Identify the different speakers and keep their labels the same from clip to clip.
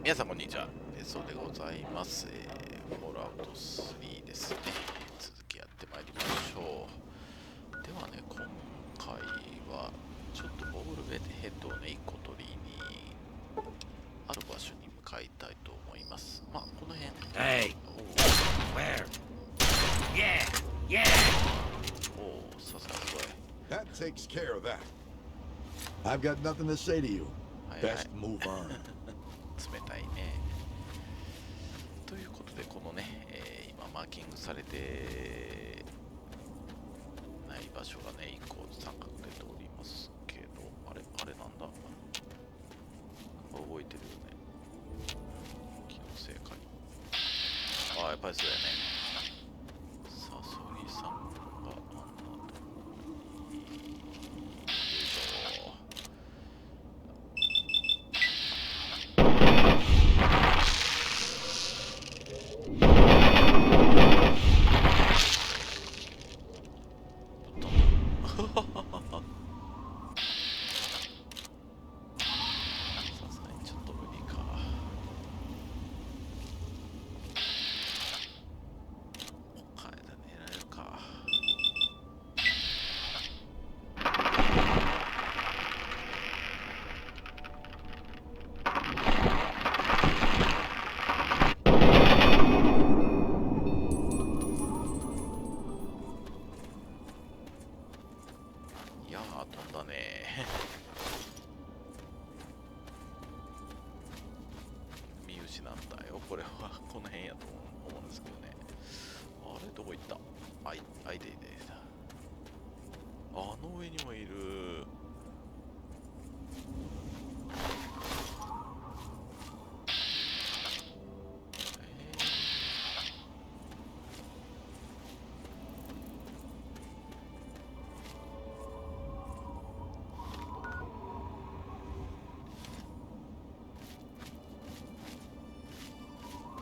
Speaker 1: 皆さんこんにちは。そうでございます。フォールアウト3ですね。続きやってまいりましょう。ではね、今回はちょっとボールヘッドをね、1個取りにある場所に向かいたいと思います。まあ、この辺。
Speaker 2: Hey! Where? Yeah! Yeah!
Speaker 1: おお、さすがすごい。
Speaker 3: That takes care of that. I've got nothing to say to you.
Speaker 1: はいはい。
Speaker 3: Best move on.
Speaker 1: 冷たいね。ということで、このね、今マーキングされてない場所がね、1個三角で通りますけど、あれなんだ、動いてるよね。気のせいかに。ああ、やっぱりそうやね。サソリさんがあんなところに。よいしょ。さすがにちょっと無理か。階段狙えるか。いやー、飛んだね。見失ったよ、これは。この辺やと思うんですけどね。あれ、どこ行った？あいでだ。あの上にもいる。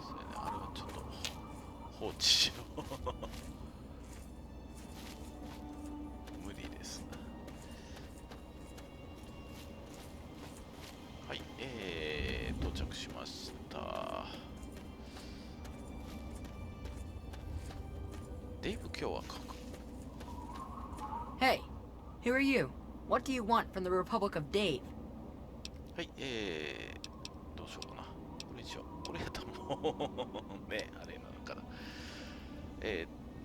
Speaker 1: そうやね、あれはちょっと放置しよう。無理ですね。はい、到着しました。デイブ共和国。
Speaker 4: Hey, who are you? What do you want from the Republic of Dave?
Speaker 1: はい、どうしようかな。これにしよう。これやったらもうね、あれなのかな。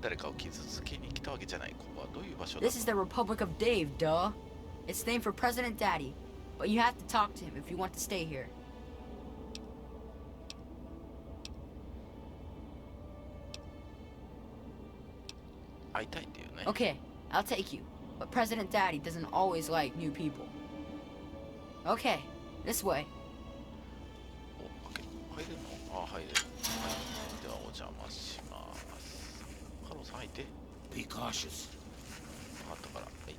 Speaker 1: 誰かを傷つけに来たわけじゃない。ここはどういう場所だ？
Speaker 4: This is the Republic of Dave, duh. It's named for President Daddy, but you have to talk to him if you want to stay here.
Speaker 1: 会いたいっていうね。
Speaker 4: Okay, I'll take you, but President Daddy doesn't always like new people. Okay, this way.
Speaker 1: お、入れるの？あ、入れる。はい。ではお邪魔します。ハローさん入って。
Speaker 2: Be cautious.
Speaker 1: あったから。はい。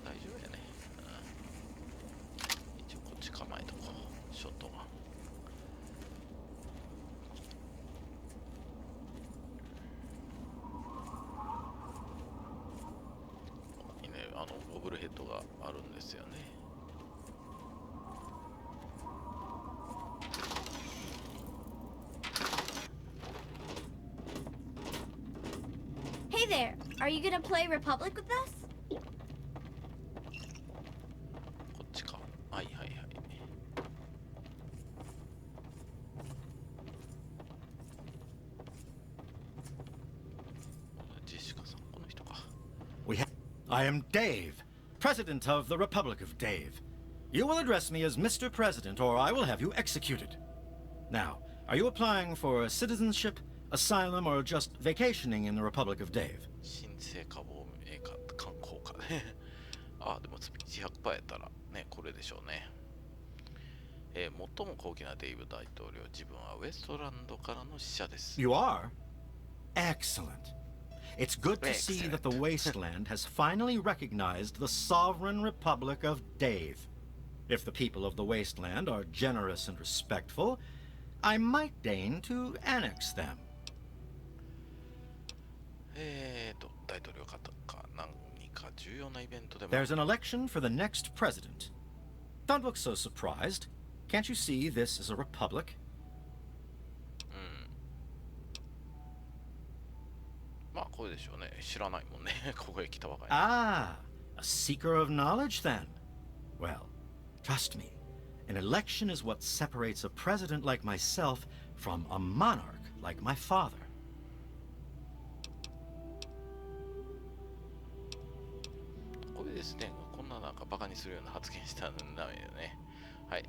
Speaker 1: 大丈夫やね。一応こっち構えとこう。ショットは。いいね、ボブルヘッドがあるんですよね。
Speaker 5: Hey there, are you gonna play Republic with us?
Speaker 1: こっちか。はいはいはい。ジェシカさん、この人か。
Speaker 6: I am Dave, President of the Republic of Dave. You will address me as Mr. President, or I will have you executed. Now, are you applying for citizenship, asylum, or just vacationing in the Republic of Dave?
Speaker 1: 申請か亡命か観光かね。あ、でもスピーチ100%やったらね、これでしょうね。最も高貴なデイブ大統領、自分はウエストランドからの使者です。
Speaker 6: You are? Excellent. It's good to see that the wasteland has finally recognized the sovereign Republic of Dave. If the people of the wasteland are generous and respectful, I might deign to annex them.
Speaker 1: 大統領か何か重要なイベントでも。
Speaker 6: There's an election for the next president. Don't look so surprised. Can't you see this is a republic?
Speaker 1: まあこれでしょうね。知らないもんね。ここへ来たばかり。
Speaker 6: Ah, a seeker of knowledge then. Well, trust me, an election is what separates a president like myself from a monarch like my father.
Speaker 1: これですね。こんななんかバカにするような発言したらダメだよね。はい、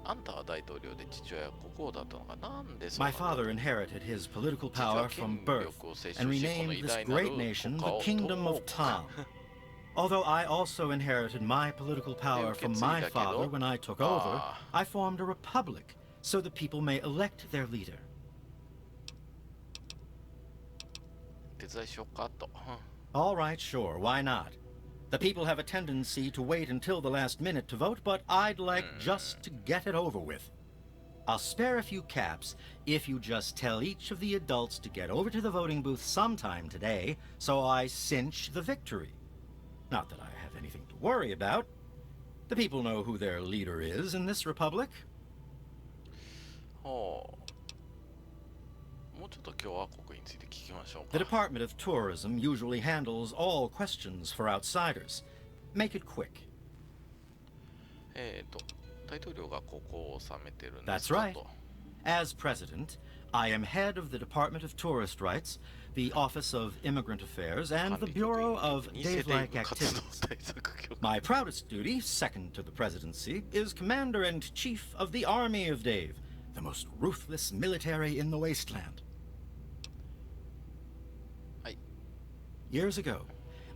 Speaker 1: あんたは大統領で父親は国王だったのか。なんでそうな
Speaker 6: My
Speaker 1: んだ。
Speaker 6: father inherited his political power from birth and renamed this great nation the Kingdom of Tom. Although I also inherited my political power from my father when I took over, I formed a republic so the people may elect their leader.
Speaker 1: 手伝いしようかと。
Speaker 6: All right, sure, why not? The people have a tendency to wait until the last minute to vote, but I'd like just to get it over with. I'll spare a few caps if you just tell each of the adults to get over to the voting booth sometime today, so I cinch the victory. Not that I have anything to worry about. The people know who their leader is in this republic.
Speaker 1: ほう。もうちょっと共和国について聞きましょう
Speaker 6: The
Speaker 1: か。
Speaker 6: Department of Tourism usually handles all questions for outsiders. Make it quick.
Speaker 1: 大統領がここを治めてるんで
Speaker 6: That's
Speaker 1: すか
Speaker 6: right.
Speaker 1: と。
Speaker 6: As president, I am head of the Department of Tourist Rights, the Office of Immigrant Affairs, and the Bureau of Dave-like Activities. My proudest duty, second to the presidency, is Commander-in-Chief of the Army of Dave, the most ruthless military in the wasteland.
Speaker 1: はい。
Speaker 6: Years ago,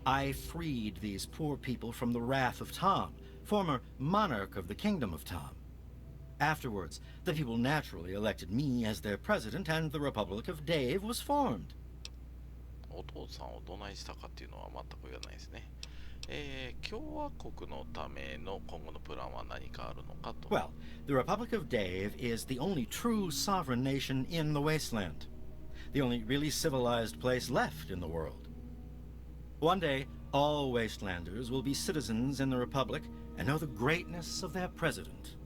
Speaker 6: I freed these poor people from the wrath of Tom, former monarch of the Kingdom of Tom. Afterwards, the people naturally elected me as their president, and the Republic of Dave was formed.
Speaker 1: お父さんをどないしたかっていうのは全く言わないですね。共和国のための今後のプランは何かあるのかと。
Speaker 6: Well, the Republic of Dave is the only true sovereign nation in the wasteland. The only really civilized place left in the world. One day, all wastelanders will be citizens in the Republic and know the greatness of their president.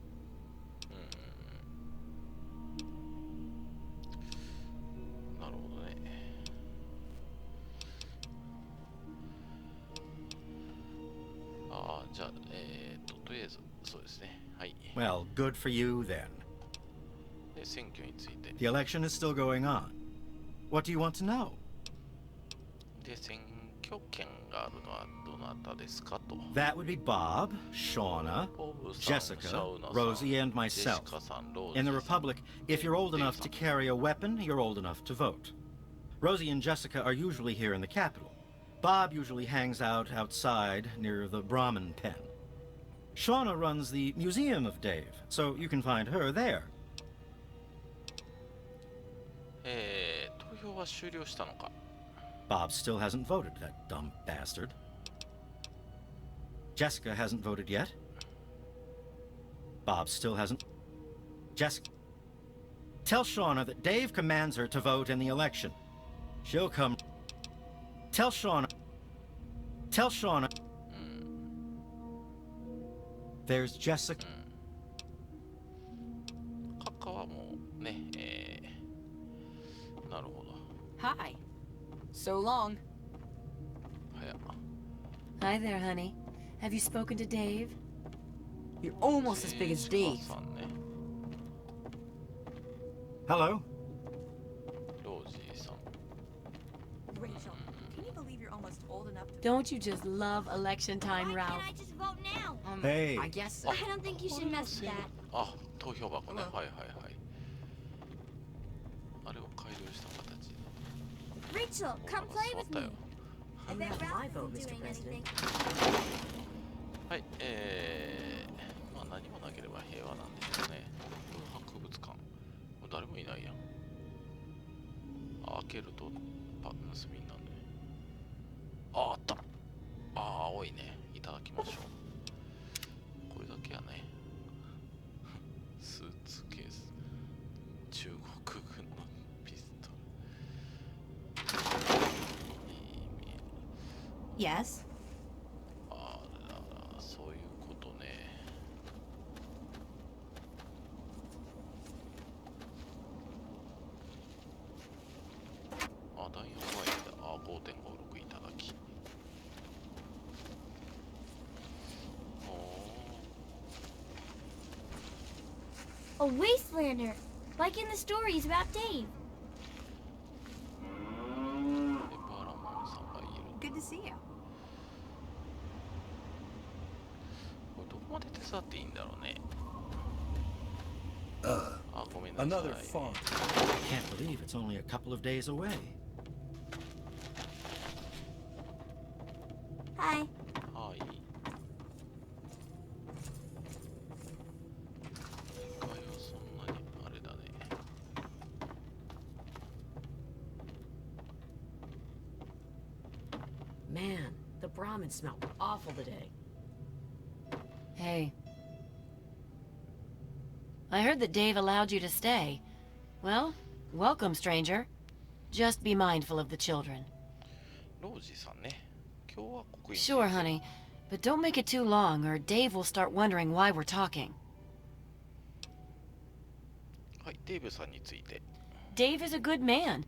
Speaker 1: なるほどね。ああ、じゃあ、とりあえず、そうですね。はい。
Speaker 6: Well, good for you then.
Speaker 1: で、選挙について。
Speaker 6: The election is still going on. What do you want to know?
Speaker 1: で、選挙権があるのはどなたですかと。
Speaker 6: That would be Bob, Shauna,
Speaker 1: ボブさん、シ
Speaker 6: Jessica,
Speaker 1: ャウナさん、
Speaker 6: Rosie, and
Speaker 1: ジェシ
Speaker 6: myself.
Speaker 1: カさん、ロージ
Speaker 6: In the
Speaker 1: ーさん。
Speaker 6: Republic, if you're old enough to carry a weapon, you're old enough to vote. Rosie and Jessica are usually here in the capital. Bob usually hangs out outside near the Brahmin pen. Shauna runs the Museum of Dave, so you can find her there.
Speaker 1: 投票は終了したのか。
Speaker 6: Bob still hasn't voted, that dumb bastard. Jessica hasn't voted yet. Bob still hasn't. Jessica. Tell Shauna that Dave commands her to vote in the election. She'll come. Tell Shauna. Tell Shauna. There's Jessica.
Speaker 1: カッカはもうね、なるほど。
Speaker 4: Hi. So long.
Speaker 1: 早っ。
Speaker 7: Hi there, honey. Have you spoken to Dave?
Speaker 4: You're almost as big as
Speaker 1: ジェ
Speaker 4: Dave.
Speaker 1: シカさんね。
Speaker 6: Hello.
Speaker 1: ロージーさん。
Speaker 8: Rachel, can you believe you're almost old enough to
Speaker 7: Don't you just love election
Speaker 5: Why
Speaker 7: time,
Speaker 5: can't
Speaker 7: Ralph?
Speaker 5: I just vote now?
Speaker 6: Hey.
Speaker 4: I guess so.
Speaker 5: I don't think you should mess with that.
Speaker 1: あ、投票箱ね。はいはいはい。あれを改良した形。
Speaker 5: Rachel,
Speaker 1: もう
Speaker 5: come
Speaker 1: なんか
Speaker 5: play
Speaker 1: 触っ
Speaker 5: with
Speaker 1: た
Speaker 5: me.
Speaker 1: よ。
Speaker 5: I
Speaker 8: You
Speaker 5: bet
Speaker 8: have my
Speaker 5: Ralph
Speaker 8: vote,
Speaker 5: isn't
Speaker 8: Mr.
Speaker 5: doing anything.
Speaker 8: President.
Speaker 1: はい、まあ何もなければ平和なんでしょうね。博物館。もう誰もいないやん。あ、開けるとパ盗みになるね。あ、あった。あ、青いね。いただきましょう。これだけやね。スーツケース。中国軍のピストル。いい意味。
Speaker 5: Yes.
Speaker 1: ああ、そういうことね。あ、ダイヤモンドだ。あ、5.56いただき。お
Speaker 5: A wastelander, like in the stories about Dave.
Speaker 1: で、バーラモンさんがいる。
Speaker 8: Good to see you.
Speaker 1: これどこまで手伝っていいんだろうね。
Speaker 3: Uh,
Speaker 1: あ、ごめんなさい。
Speaker 3: another farm.
Speaker 6: Can't believe it's only a couple of days away.
Speaker 5: Hi.
Speaker 1: はい。一回はそんなにあれだね。
Speaker 7: Man, the Brahmin smelled awful today.
Speaker 4: Hey. I heard that Dave allowed you to stay. Well, welcome, stranger. Just be mindful of the children.
Speaker 1: ロージさんね。共和国に。
Speaker 4: Sure, honey. But don't make it too long, or Dave will start wondering why we're talking.
Speaker 1: はい、デイブさんについて。
Speaker 4: Dave is a good man.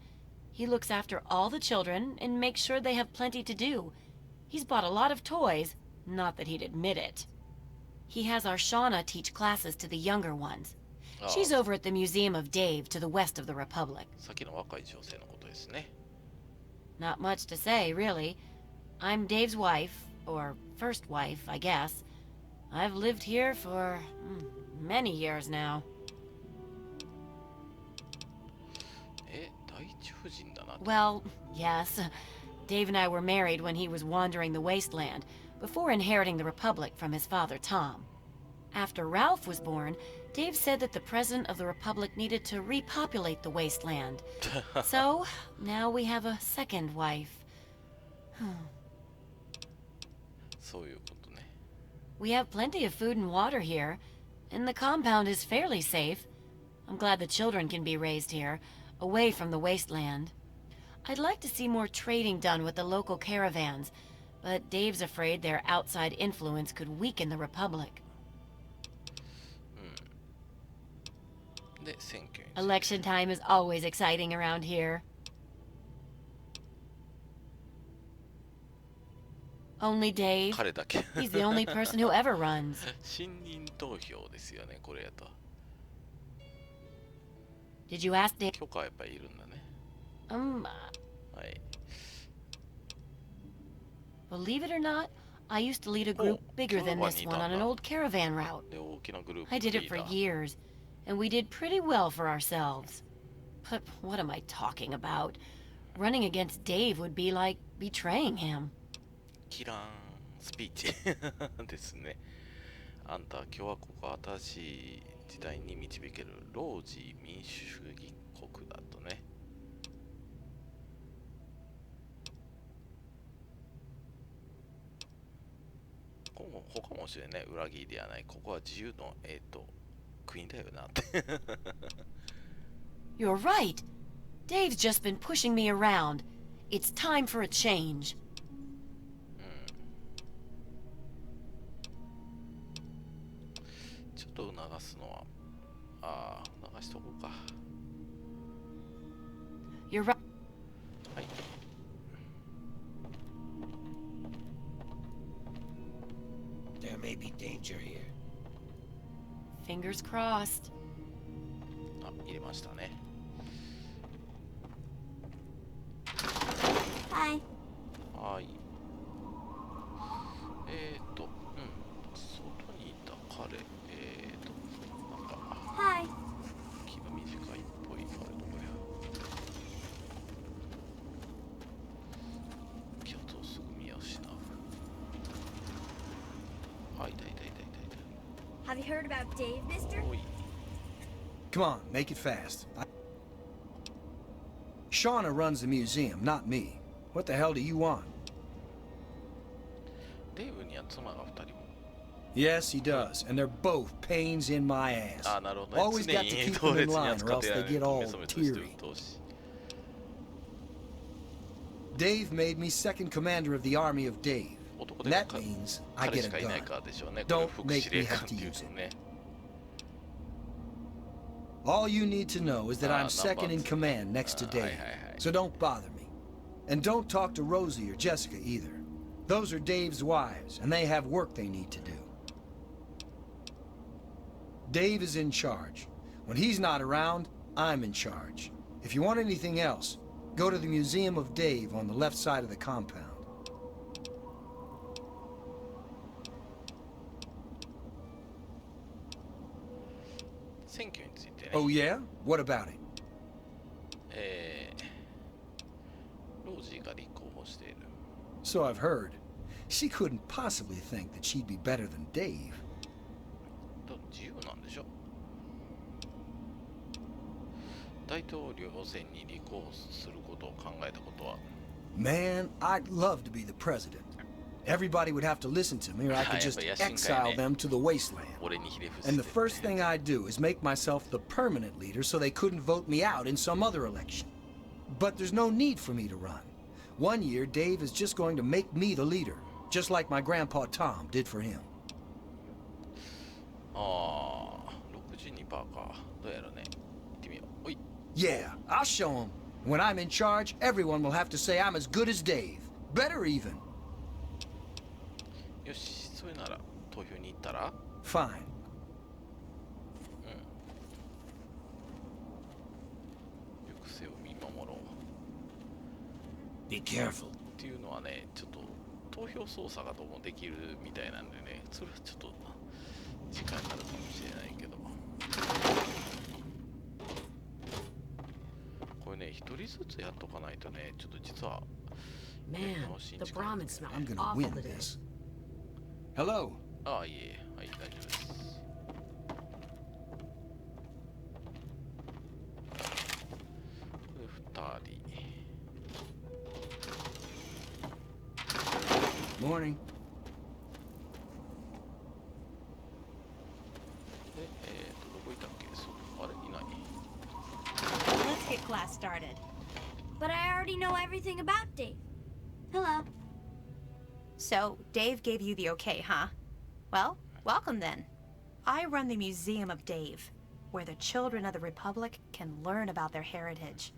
Speaker 4: He looks after all the children and makes sure they have plenty to do. He's bought a lot of toys, not that he'd admit it. He has our Shauna teach classes to the younger ones. She's over at the Museum of Dave to the west of the Republic.
Speaker 1: さっきの若い女性のことですね。
Speaker 4: Not much to say, really. I'm Dave's wife, or first wife, I guess. I've lived here for many years now.
Speaker 1: え、第一夫人だな。
Speaker 4: Well, yes. Dave and I were married when he was wandering the wasteland, before inheriting the Republic from his father, Tom. After Ralph was born, Dave said that the President of the Republic needed to repopulate the wasteland. So, now we have a second wife.
Speaker 1: そういうことね。
Speaker 4: We have plenty of food and water here, and the compound is fairly safe. I'm glad the children can be raised here, away from the wasteland. I'd like to see more trading done with the local caravans, but Dave's afraid their outside influence could weaken the Republic.
Speaker 1: で、選挙に。
Speaker 4: Election time is always exciting around here. Only Dave.
Speaker 1: 彼だけ。
Speaker 4: He's the only person who ever runs.
Speaker 1: 信任投票ですよね、これやと。
Speaker 4: Did you ask Dave?
Speaker 1: 許可はやっぱりいるんだね。 はい。
Speaker 4: Believe it or not, I used to lead a group bigger than this one on an old caravan route.
Speaker 1: で、大きなグループ
Speaker 4: I
Speaker 1: の
Speaker 4: did
Speaker 1: リ
Speaker 4: it
Speaker 1: ー
Speaker 4: for
Speaker 1: ダー。
Speaker 4: years, and we did pretty well for ourselves. But what am I talking about? Running against Dave would be like betraying him.
Speaker 1: キラーンスピーチですね。あんたは共和国を新しい時代に導ける老子民主主義国だとね。他もしれない裏切りではない。ここは自由の国だよなって。
Speaker 4: You're right. Dave's just been pushing me around. It's time for a change.
Speaker 1: ちょっと促すのは、促しとこうか。
Speaker 4: You're right.
Speaker 1: はい。
Speaker 2: There may be danger here.
Speaker 4: Fingers crossed.
Speaker 1: あ、入れましたね。
Speaker 5: Hi.
Speaker 1: はい。外にいた彼、なんか、
Speaker 5: Hi.
Speaker 1: 気が短いっぽい。あれどこや。キャッツをすぐ見失う。あ、いたいたいたいたい
Speaker 5: Have you heard about Dave, mister?
Speaker 1: た。おい。
Speaker 9: Come on, make it fast. Shauna runs the museum, not me. What the hell do you want?
Speaker 1: デイブには妻が2人も。
Speaker 9: Yes, he does, and they're both pains in my ass.
Speaker 1: あ、なるほどね。
Speaker 9: Always
Speaker 1: 常
Speaker 9: got
Speaker 1: に
Speaker 9: to keep
Speaker 1: 同
Speaker 9: them in
Speaker 1: 列に
Speaker 9: line,
Speaker 1: 扱
Speaker 9: or
Speaker 1: って
Speaker 9: else
Speaker 1: やら
Speaker 9: they
Speaker 1: ない
Speaker 9: get
Speaker 1: と
Speaker 9: all
Speaker 1: メソメソしてる
Speaker 9: teary.
Speaker 1: 同士。
Speaker 9: Dave made me second commander of the army of Dave.
Speaker 1: 男
Speaker 9: And
Speaker 1: で
Speaker 9: that
Speaker 1: か
Speaker 9: means I
Speaker 1: 彼
Speaker 9: get
Speaker 1: し
Speaker 9: a
Speaker 1: かいない
Speaker 9: gun.
Speaker 1: からでしょうね。これ
Speaker 9: Don't
Speaker 1: 副司
Speaker 9: make
Speaker 1: 令
Speaker 9: me
Speaker 1: 官
Speaker 9: have
Speaker 1: って
Speaker 9: to
Speaker 1: いう
Speaker 9: use
Speaker 1: の
Speaker 9: it.
Speaker 1: ね。
Speaker 9: All you need to know is that
Speaker 1: Ah,
Speaker 9: I'm second in
Speaker 1: number.
Speaker 9: command next to Dave.
Speaker 1: Hi.
Speaker 9: So don't bother me. And don't talk to Rosie or Jessica either. Those are Dave's wives, and they have work they need to do. Dave is in charge. When he's not around, I'm in charge. If you want anything else, go to the Museum of Dave on the left side of the compound.
Speaker 1: 選挙についてね。
Speaker 9: Oh yeah? What about it?
Speaker 1: ロージーが立候補している。
Speaker 9: So I've heard. She couldn't possibly think that she'd be better than Dave.
Speaker 1: 自由なんでしょ。大統領選に立候補することを考えたことは。
Speaker 9: Man, I'd love to be the president. Everybody would have to listen to me, or I could just exile them to the wasteland.
Speaker 1: 俺にひれ伏せて
Speaker 9: And the first thing I'd do is make myself the permanent leader so they couldn't vote me out in some other election. But there's no need for me to run. One year, Dave is just going to make me the leader, just like my grandpa Tom did for him.
Speaker 1: ああ、62%か。どうやらね。行ってみよう。おい。
Speaker 9: Yeah, I'll show him. When I'm in charge, everyone will have to say I'm as good as Dave. Better even.
Speaker 1: よし、それなら投票に行ったら
Speaker 9: Fine.
Speaker 1: 行く末を見守ろう。
Speaker 2: Be careful.
Speaker 1: っていうのはね、ちょっと投票操作がどうもできるみたいなんでね、それはちょっと時間になるかもしれないけど。これね、一人ずつやっとかないとね、ちょっと実は。
Speaker 7: Man, the Brahmin smell
Speaker 9: I'm gonna
Speaker 7: awful
Speaker 9: win
Speaker 7: today.
Speaker 9: this. Hello.
Speaker 1: ああ、いえ、はい、大丈夫です。これ2人。
Speaker 9: Morning.
Speaker 1: で、どこ行ったっけそう、あれいない。
Speaker 8: Let's get class started.
Speaker 5: But I already know everything about Dave. Hello.
Speaker 8: So, Dave gave you the okay, huh? Well, welcome then. I run the Museum of Dave, where the children of the Republic can learn about their heritage.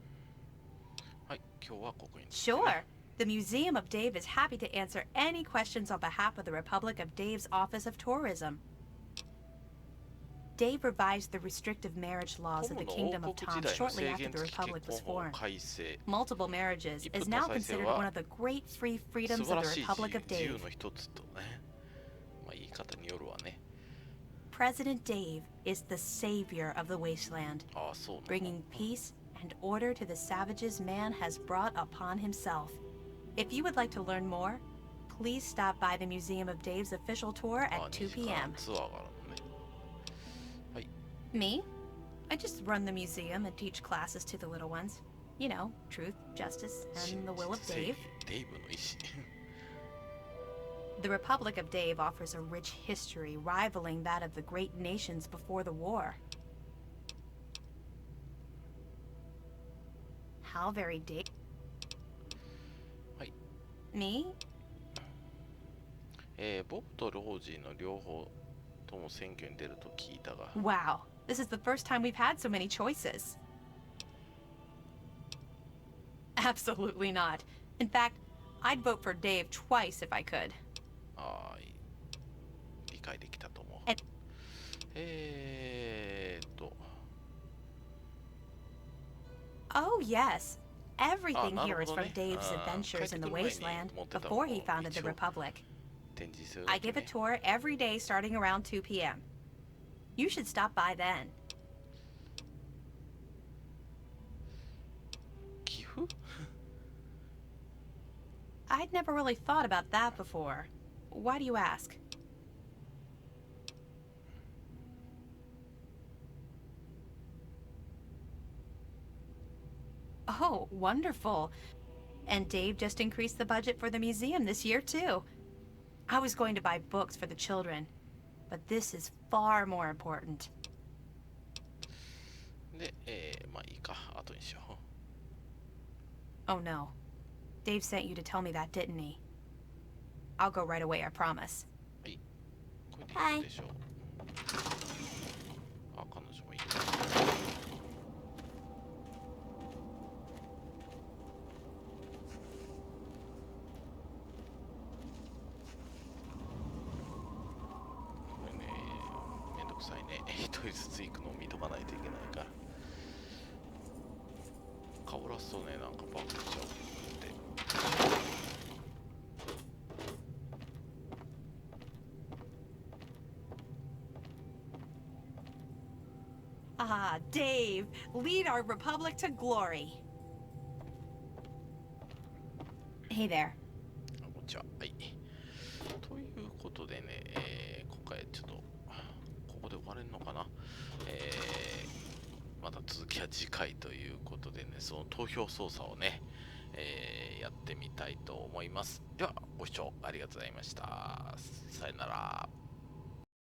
Speaker 1: はい、共和国についてね
Speaker 8: Sure. The Museum of Dave is happy to answer any questions on behalf of the Republic of Dave's Office of Tourism. Dave revised the restrictive marriage laws of the
Speaker 1: トムの
Speaker 8: Kingdom
Speaker 1: 王
Speaker 8: of
Speaker 1: 国時
Speaker 8: Tom
Speaker 1: 代の
Speaker 8: shortly
Speaker 1: 制
Speaker 8: after
Speaker 1: 限
Speaker 8: the
Speaker 1: 付き
Speaker 8: Republic
Speaker 1: 結
Speaker 8: was
Speaker 1: 婚法
Speaker 8: formed.
Speaker 1: 改正
Speaker 8: Multiple marriages
Speaker 1: 一夫
Speaker 8: is
Speaker 1: 多
Speaker 8: now
Speaker 1: 妻制
Speaker 8: considered
Speaker 1: は
Speaker 8: one of the great free
Speaker 1: 素
Speaker 8: freedoms
Speaker 1: 晴
Speaker 8: of
Speaker 1: ら
Speaker 8: the
Speaker 1: しい
Speaker 8: Republic of
Speaker 1: 自由
Speaker 8: Dave.
Speaker 1: の一つとね、まあ言い方によるわね。
Speaker 8: President Dave is the savior of the wasteland,
Speaker 1: ああ、そうなの
Speaker 8: bringing peace and order to the savages man has brought upon himself. If you would like to learn more, please stop by the Museum of Dave's official tour
Speaker 1: あ
Speaker 8: at
Speaker 1: 2
Speaker 8: 2
Speaker 1: 時間
Speaker 8: p.m.
Speaker 1: ツアーがあるのね。はい。
Speaker 8: Me? I just run the museum and teach classes to the little ones. You know, truth, justice, and the will of
Speaker 1: 正
Speaker 8: Dave.
Speaker 1: 義デイブの意志。
Speaker 8: The Republic of Dave offers a rich history rivaling that of the great nations before the war. How very Dave.
Speaker 1: はい。
Speaker 8: Me?
Speaker 1: ボブとロージーの両方とも選挙に出ると聞いたが、
Speaker 8: Wow, this is the first time we've had so many choices. Absolutely not. In fact, I'd vote for Dave twice if I could.
Speaker 1: ああ、理解できたと思う。
Speaker 8: えOh, yes. Everything
Speaker 1: Ah,
Speaker 8: here is from
Speaker 1: なるほどね。
Speaker 8: Dave's adventures in the wasteland before he founded the Republic.
Speaker 1: 展示する
Speaker 8: I give a tour every day starting around 2 p.m. You should stop by then.
Speaker 1: 寄付
Speaker 8: I'd never really thought about that before. Why do you ask? Oh, wonderful. And Dave just increased the budget for the museum this year, too. I was going to buy books for the children, but this is far more important.
Speaker 1: で、まあいいか、後にしよう。
Speaker 8: Oh no. Dave sent you to tell me that, didn't he? I'll go right away, I promise.
Speaker 1: はい。これでいいでしょう。あ、彼女もいい。これね、めんどくさいね。一人ずつ行くのを見とかないといけないから。顔らすとね、なんかバックしちゃうって。
Speaker 8: Ah, Dave, lead our republic to glory. Hey there.
Speaker 1: こんにちは。はい。ということでね、今回ちょっとここで終われるのかな。また続きは次回ということでね、その投票操作をね、やってみたいと思います。ではご視聴ありがとうございました。さよなら。